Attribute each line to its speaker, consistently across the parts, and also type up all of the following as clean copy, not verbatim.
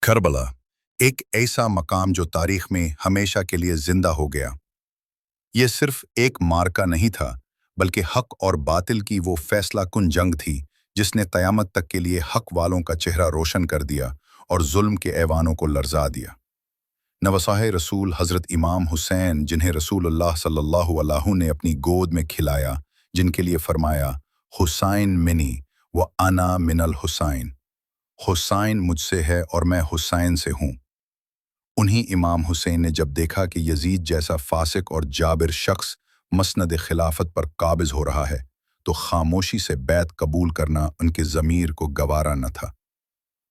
Speaker 1: Karbala एक ऐसा मकाम जो तारीख में हमेशा के लिए जिंदा हो गया। ये सिर्फ एक मार्का नहीं था, बल्कि हक और बातिल की वो फैसला कुन जंग थी जिसने क़यामत तक के लिए हक वालों का चेहरा रोशन कर दिया और जुल्म के ऐवानों को लर्जा दिया। नवसाहे रसूल हज़रत इमाम हुसैन, जिन्हें रसूलुल्लाह सल्लल्लाहु अलैहि ने अपनी गोद में खिलाया, जिनके लिए फरमाया हुसैन मिनी व अना मिनल हुसैन, हुसैन मुझसे है और मैं हुसैन से हूँ। उन्हीं इमाम हुसैन ने जब देखा कि यजीद जैसा फासिक और जाबिर शख्स मसनद खिलाफत पर काबिज हो रहा है, तो खामोशी से बैत कबूल करना उनके ज़मीर को गवारा न था।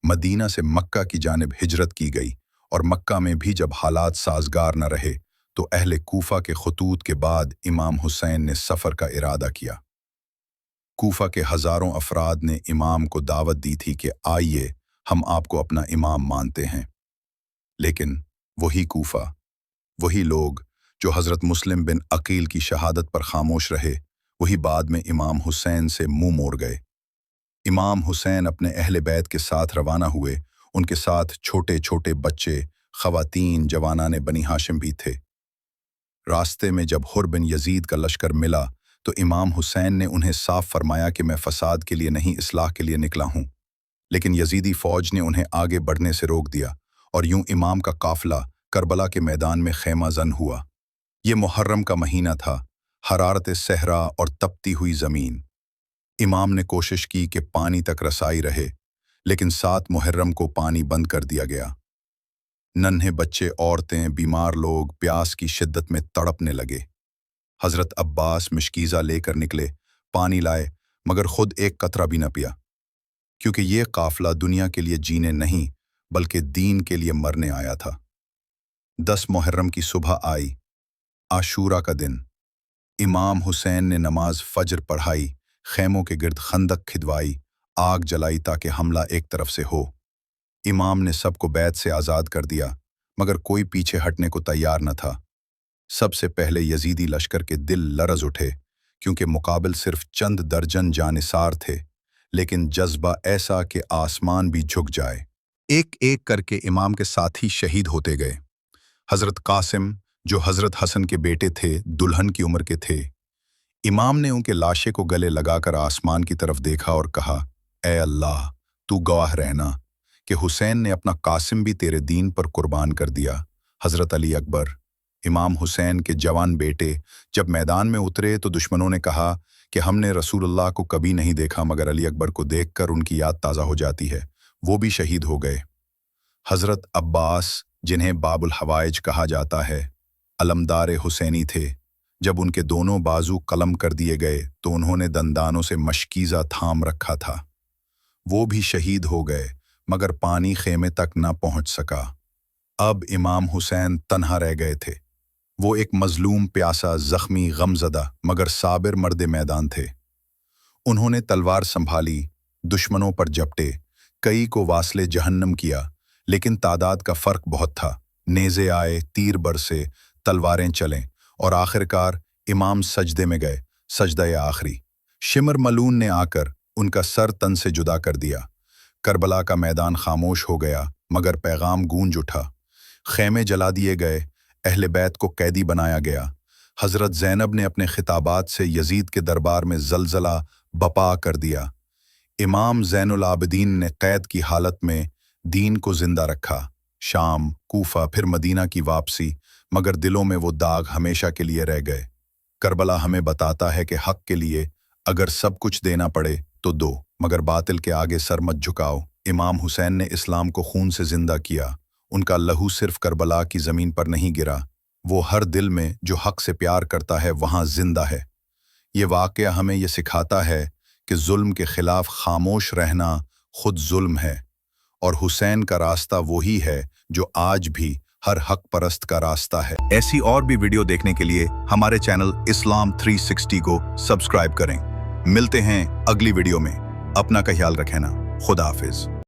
Speaker 1: मदीना से मक्का की जानिब हिजरत की गई और मक्का में भी जब हालात साजगार न रहे तो अहले कूफा के खतूत के बाद इमाम हुसैन ने सफ़र का इरादा किया। कूफा के हज़ारों अफराद ने इमाम को दावत दी थी कि आइए हम आपको अपना इमाम मानते हैं। लेकिन वही कूफा, वही लोग जो हज़रत मुस्लिम बिन अकील की शहादत पर खामोश रहे, वही बाद में इमाम हुसैन से मुंह मोड़ गए। इमाम हुसैन अपने अहले बैत के साथ रवाना हुए। उनके साथ छोटे छोटे बच्चे, ख़वातीन, जवानाने बनी हाशिम भी थे। रास्ते में जब हुर बिन यजीद का लश्कर मिला तो इमाम हुसैन ने उन्हें साफ फरमाया कि मैं फसाद के लिए नहीं, इस्लाह के लिए निकला हूँ। लेकिन यजीदी फ़ौज ने उन्हें आगे बढ़ने से रोक दिया और यूं इमाम का काफ़िला करबला के मैदान में ख़ैमा ज़न हुआ। ये मुहर्रम का महीना था, हरारत सहरा और तपती हुई ज़मीन। इमाम ने कोशिश की कि पानी तक रसाई रहे, लेकिन 7 मुहर्रम को पानी बंद कर दिया गया। नन्हे बच्चे, औरतें, बीमार लोग प्यास की शिद्दत में तड़पने लगे। हज़रत अब्बास मिशकीज़ा लेकर निकले, पानी लाए, मगर खुद एक कतरा भी न पिया, क्योंकि ये काफ़िला दुनिया के लिए जीने नहीं बल्कि दीन के लिए मरने आया था। 10 मुहर्रम की सुबह आई, आशूरा का दिन। इमाम हुसैन ने नमाज फ़ज्र पढ़ाई, खैमों के गिर्द खंदक खिदवाई, आग जलाई ताकि हमला एक तरफ से हो। इमाम ने सबको बैत से आज़ाद कर दिया, मगर कोई पीछे हटने को तैयार न था। सबसे पहले यजीदी लश्कर के दिल लरज़ उठे, क्योंकि मुकाबिल सिर्फ चंद दर्जन जानिसार थे, लेकिन जज्बा ऐसा कि आसमान भी झुक जाए। एक एक करके इमाम के साथी शहीद होते गए। हज़रत कासिम, जो हज़रत हसन के बेटे थे, दुल्हन की उम्र के थे। इमाम ने उनके लाशे को गले लगाकर आसमान की तरफ देखा और कहा, ए अल्लाह, तू गवाह रहना कि हुसैन ने अपना कासिम भी तेरे दीन पर कुर्बान कर दिया। हज़रत अली अकबर, इमाम हुसैन के जवान बेटे, जब मैदान में उतरे तो दुश्मनों ने कहा कि हमने रसूलुल्लाह को कभी नहीं देखा, मगर अली अकबर को देखकर उनकी याद ताज़ा हो जाती है। वो भी शहीद हो गए। हज़रत अब्बास, जिन्हें बाबुल हवाइज कहा जाता है, अलमदार हुसैनी थे। जब उनके दोनों बाजू कलम कर दिए गए तो उन्होंने दंदानों से मशकीज़ा थाम रखा था। वो भी शहीद हो गए, मगर पानी खेमे तक न पहुंच सका। अब इमाम हुसैन तन्हा रह गए थे। वो एक मजलूम, प्यासा, जख्मी, गमज़दा मगर साबिर मर्द मैदान थे। उन्होंने तलवार संभाली, दुश्मनों पर झपटे, कई को वासले जहन्नम किया, लेकिन तादाद का फ़र्क बहुत था। नेज़े आए, तीर बरसे, तलवारें चलें और आखिरकार इमाम सजदे में गए, सजदा आखिरी। शिमर मलून ने आकर उनका सर तन से जुदा कर दिया। करबला का मैदान खामोश हो गया, मगर पैगाम गूंज उठा। खैमे जला दिए गए, अहले बैत को कैदी बनाया गया। हज़रत ज़ैनब ने अपने खिताबात से यजीद के दरबार में ज़लज़ला बपा कर दिया। इमाम ज़ैनुल आबिदीन ने कैद की हालत में दीन को जिंदा रखा। शाम, कूफा, फिर मदीना की वापसी, मगर दिलों में वो दाग हमेशा के लिए रह गए। करबला हमें बताता है कि हक के लिए अगर सब कुछ देना पड़े तो दो, मगर बातिल के आगे सर मत झुकाओ। इमाम हुसैन ने इस्लाम को खून से जिंदा किया। उनका लहू सिर्फ करबला की ज़मीन पर नहीं गिरा, वो हर दिल में जो हक से प्यार करता है वहाँ जिंदा है। ये वाक़या हमें ये सिखाता है कि जुल्म के खिलाफ खामोश रहना खुद जुल्म है, और हुसैन का रास्ता वही है जो आज भी हर हक परस्त का रास्ता है। ऐसी और भी वीडियो देखने के लिए हमारे चैनल इस्लाम 360 को सब्सक्राइब करें। मिलते हैं अगली वीडियो में। अपना ख्याल रखें ना। खुदा हाफिज।